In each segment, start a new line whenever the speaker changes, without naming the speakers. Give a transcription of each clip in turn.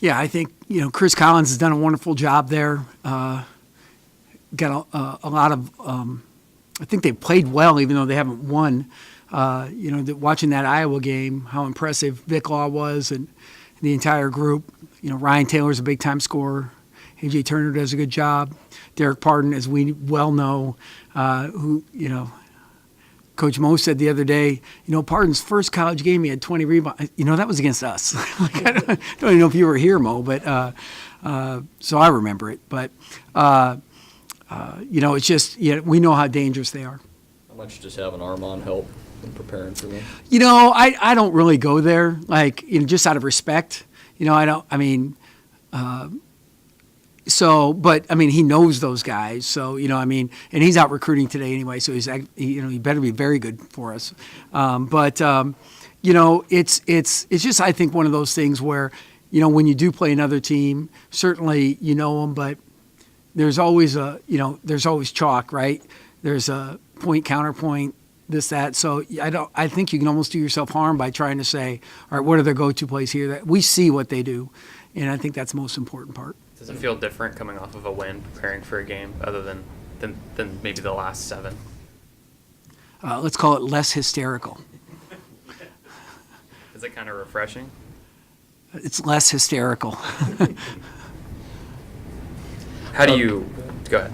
Yeah, I think, Chris Collins has done a wonderful job there. Got a lot of, I think they played well, even though they haven't won. Watching that Iowa game, how impressive Vic Law was and the entire group. Ryan Taylor's a big-time scorer. A.J. Turner does a good job. Derek Pardon, as we well know, who, Coach Mo said the other day, Pardon's first college game, he had 20 rebounds. That was against us. I don't even know if you were here, Mo, but so I remember it. But, it's just, we know how dangerous they are.
How much does having Armand help in preparing for them?
I don't really go there, just out of respect. He knows those guys. So, and he's out recruiting today anyway. So he better be very good for us. It's just, I think, one of those things where, when you do play another team, certainly you know them, but there's always there's always chalk, right? There's a point, counterpoint, this, that. So I think you can almost do yourself harm by trying to say, all right, what are their go-to plays here? That we see what they do. And I think that's the most important part.
Does it feel different coming off of a win, preparing for a game, other than maybe the last 7?
Let's call it less hysterical.
Is it kind of refreshing?
It's less hysterical.
How do you go ahead?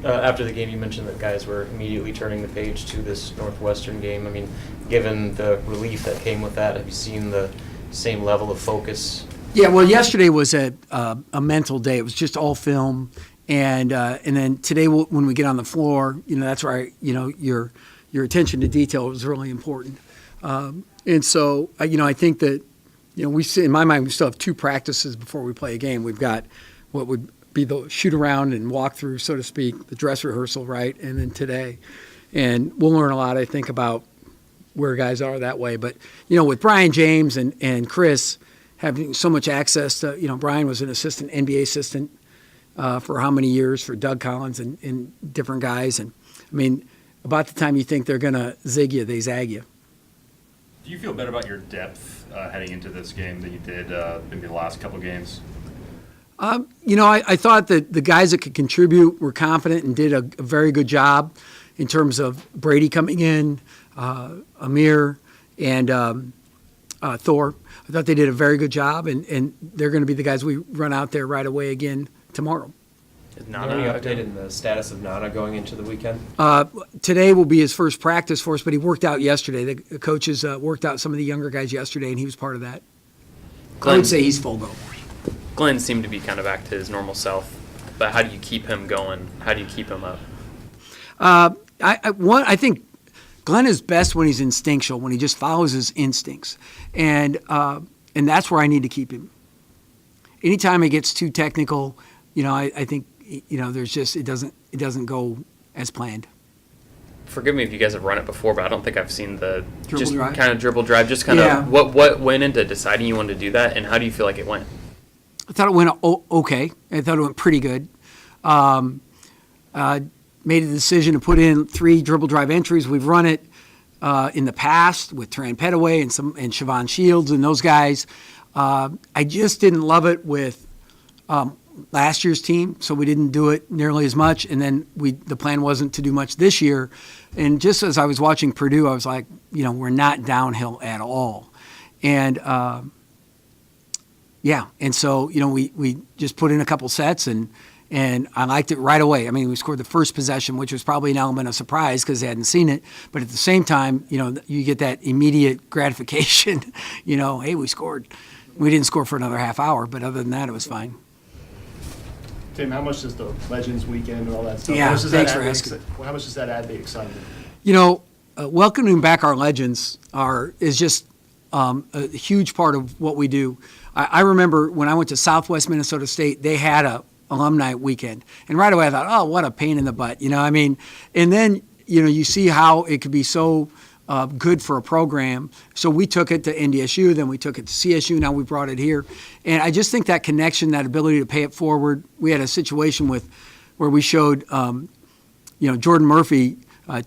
After the game, you mentioned that guys were immediately turning the page to this Northwestern game. I mean, given the relief that came with that, have you seen the same level of focus?
Yeah, well, yesterday was a mental day. It was just all film, and then today when we get on the floor, that's where your attention to detail is really important. And so I think that in my mind we still have 2 practices before we play a game. We've got what would be the shoot around and walk through, so to speak, the dress rehearsal, right, and then today, and we'll learn a lot, I think, about where guys are that way. But with Brian James and Chris having so much access to, Brian was an NBA assistant for how many years for Doug Collins and different guys. And, about the time you think they're going to zig you, they zag you.
Do you feel better about your depth heading into this game than you did maybe the last couple games?
I thought that the guys that could contribute were confident and did a very good job in terms of Brady coming in, Amir, and Thor. I thought they did a very good job, and they're going to be the guys we run out there right away again tomorrow.
Is there any update in the status of Nana going into the weekend?
Today will be his first practice for us, but he worked out yesterday. The coaches worked out some of the younger guys yesterday, and he was part of that. I would say he's full go.
Glenn seemed to be kind of back to his normal self, but how do you keep him going? How do you keep him up?
I think Glenn is best when he's instinctual, when he just follows his instincts, and that's where I need to keep him. Anytime it gets too technical, I think there's just it doesn't go as planned.
Forgive me if you guys have run it before, but I don't think I've seen the
dribble drive.
Kind of dribble drive. Just kind of what went into deciding you wanted to do that, and how do you feel like it went?
I thought it went okay. I thought it went pretty good. Made a decision to put in 3 dribble drive entries. We've run it in the past with Taran Petaway and Siobhan Shields and those guys. I just didn't love it with last year's team, so we didn't do it nearly as much. And then the plan wasn't to do much this year. And just as I was watching Purdue, I was like, we're not downhill at all. And and so we just put in a couple sets and I liked it right away. We scored the first possession, which was probably an element of surprise because they hadn't seen it. But at the same time, you get that immediate gratification. Hey, we scored. We didn't score for another half hour, but other than that, it was fine.
Tim, how much does the Legends weekend and all that stuff?
Yeah, thanks for asking.
How much does that add the excitement?
Welcoming back our legends is just a huge part of what we do. I remember when I went to Southwest Minnesota State, they had a alumni weekend, and right away I thought, oh, what a pain in the butt, and then you see how it could be so good for a program. So we took it to NDSU, then we took it to CSU, now we brought it here, and I just think that connection, that ability to pay it forward. We had a situation where we showed Jordan Murphy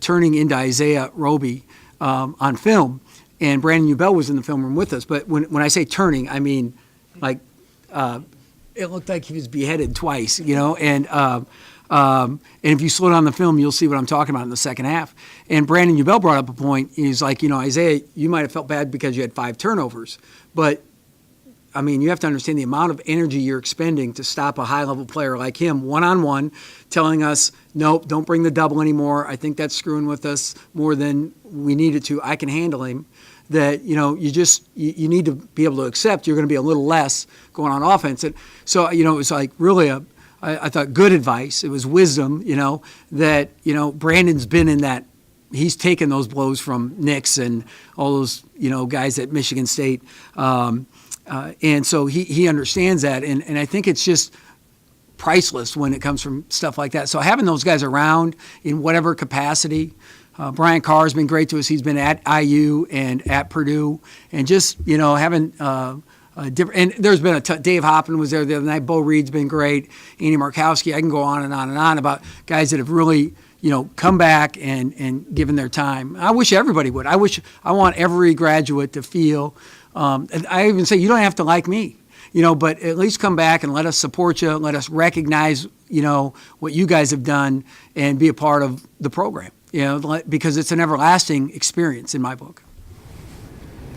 turning into Isaiah Roby on film, and Brandon Ubell was in the film room with us. But when I say turning, I mean like it looked like he was beheaded twice, and if you slow down the film, you'll see what I'm talking about in the second half. And Brandon Ubell brought up a point. He's like, Isaiah, you might have felt bad because you had 5 turnovers, but I mean, you have to understand the amount of energy you're expending to stop a high-level player like him one-on-one, telling us, nope, don't bring the double anymore. I think that's screwing with us more than we needed to. I can handle him. That, you need to be able to accept you're going to be a little less going on offense. And so, it was like really I thought good advice. It was wisdom, that, Brandon's been in that. He's taken those blows from Nix and all those, guys at Michigan State. And so he understands that. And I think it's just priceless when it comes from stuff like that. So having those guys around in whatever capacity, Brian Carr has been great to us. He's been at IU and at Purdue. And just, having different – and there's been Dave Hoppin was there the other night. Bo Reed's been great. Andy Markowski. I can go on and on and on about guys that have really – come back and given their time. I wish everybody would. I want every graduate to feel, and I even say you don't have to like me, but at least come back and let us support you, let us recognize, what you guys have done and be a part of the program, because it's an everlasting experience in my book.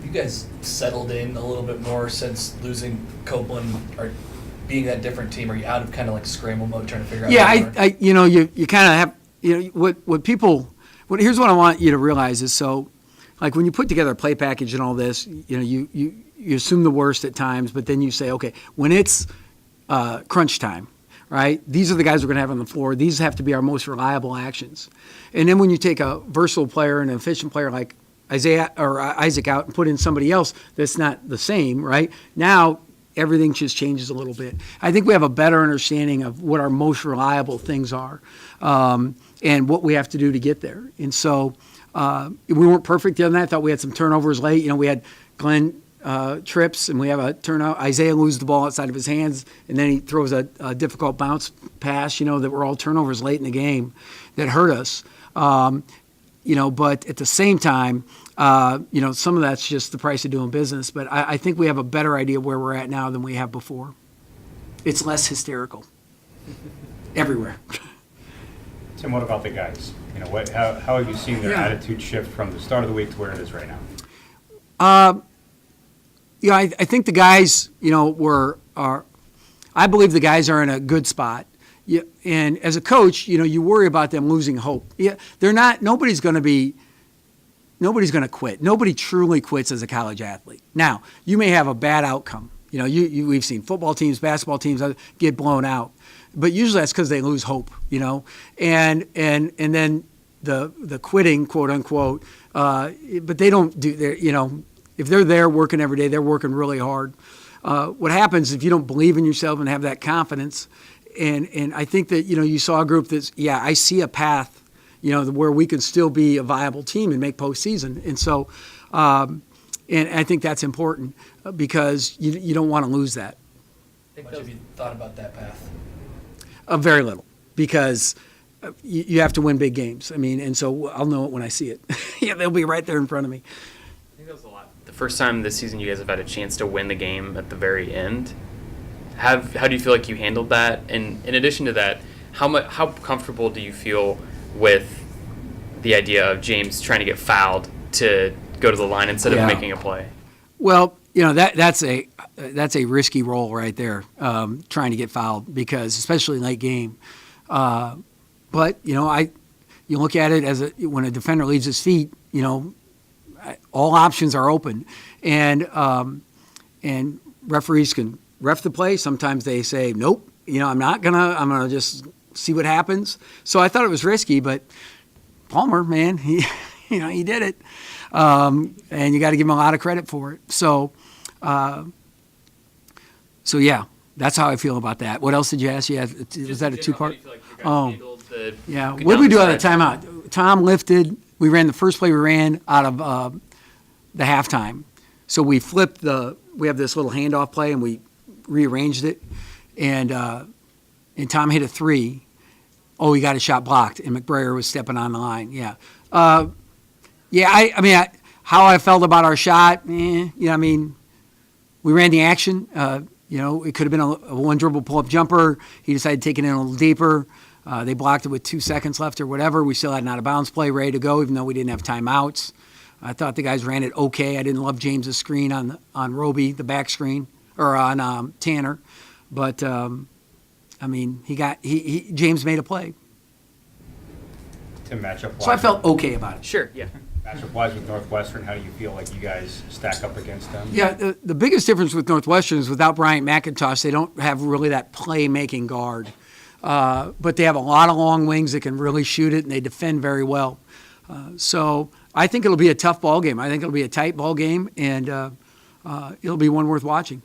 You guys settled in a little bit more since losing Copeland or being that different team? Are you out of kind of like scramble mode trying to figure out?
Yeah, you kind of have. Here's what I want you to realize is, so, like when you put together a play package and all this, you assume the worst at times, but then you say, okay, when it's crunch time, right? These are the guys we're going to have on the floor. These have to be our most reliable actions. And then when you take a versatile player and an efficient player like Isaiah or Isaac out and put in somebody else that's not the same, right? Now everything just changes a little bit. I think we have a better understanding of what our most reliable things are. And what we have to do to get there. And so we weren't perfect the other night. I thought we had some turnovers late. We had Glenn trips, and we have a turnout. Isaiah loses the ball outside of his hands, and then he throws a difficult bounce pass, that were all turnovers late in the game that hurt us. But at the same time, some of that's just the price of doing business. But I think we have a better idea of where we're at now than we have before. It's less hysterical everywhere.
Tim, what about the guys? How have you seen their attitude shift from the start of the week to where it is right now?
I think the guys, I believe the guys are in a good spot. Yeah, and as a coach, you worry about them losing hope. Yeah, nobody's going to quit. Nobody truly quits as a college athlete. Now, you may have a bad outcome. We've seen football teams, basketball teams get blown out. But usually that's because they lose hope, and then the quitting, quote unquote. But they don't do their, if they're there working every day, they're working really hard. What happens if you don't believe in yourself and have that confidence? And I think that you saw a group that's I see a path, where we can still be a viable team and make postseason. And so, and I think that's important because you don't want to lose that.
How much have you thought about that path?
Very little, because you have to win big games. And so I'll know it when I see it. They'll be right there in front of me.
I think that was a lot. The first time this season you guys have had a chance to win the game at the very end. How do you feel like you handled that? And in addition to that, how comfortable do you feel with the idea of James trying to get fouled to go to the line instead of making a play?
Well, that's a risky role right there, trying to get fouled, because especially late game. But you look at it as when a defender leaves his feet, all options are open, and referees can ref the play. Sometimes they say, nope, I'm gonna just see what happens. So I thought it was risky, but Palmer, man, he did it, and you got to give him a lot of credit for it. So yeah, that's how I feel about that. What else did you ask? Was that a two-part? Yeah. What did we do out of the timeout? Tom lifted. We ran the first play we ran out of the halftime. So we flipped we have this little handoff play, and we rearranged it, and Tom hit a three. Oh, he got a shot blocked, and McBrayer was stepping on the line. Yeah. How I felt about our shot, we ran the action. You know, it could have been a one dribble pull up jumper. He decided to take it in a little deeper. They blocked it with 2 seconds left or whatever. We still had an out of bounds play ready to go, even though we didn't have timeouts. I thought the guys ran it okay. I didn't love James's screen on Roby, the back screen, or on Tanner, but I mean, James made a play,
To match up.
so I felt okay about it.
Sure, yeah.
Matchup wise with Northwestern, how do you feel like you guys stack up against them?
Yeah, the biggest difference with Northwestern is without Bryant McIntosh, they don't have really that playmaking guard. But they have a lot of long wings that can really shoot it, and they defend very well. So I think it'll be a tough ball game. I think it'll be a tight ball game, and it'll be one worth watching.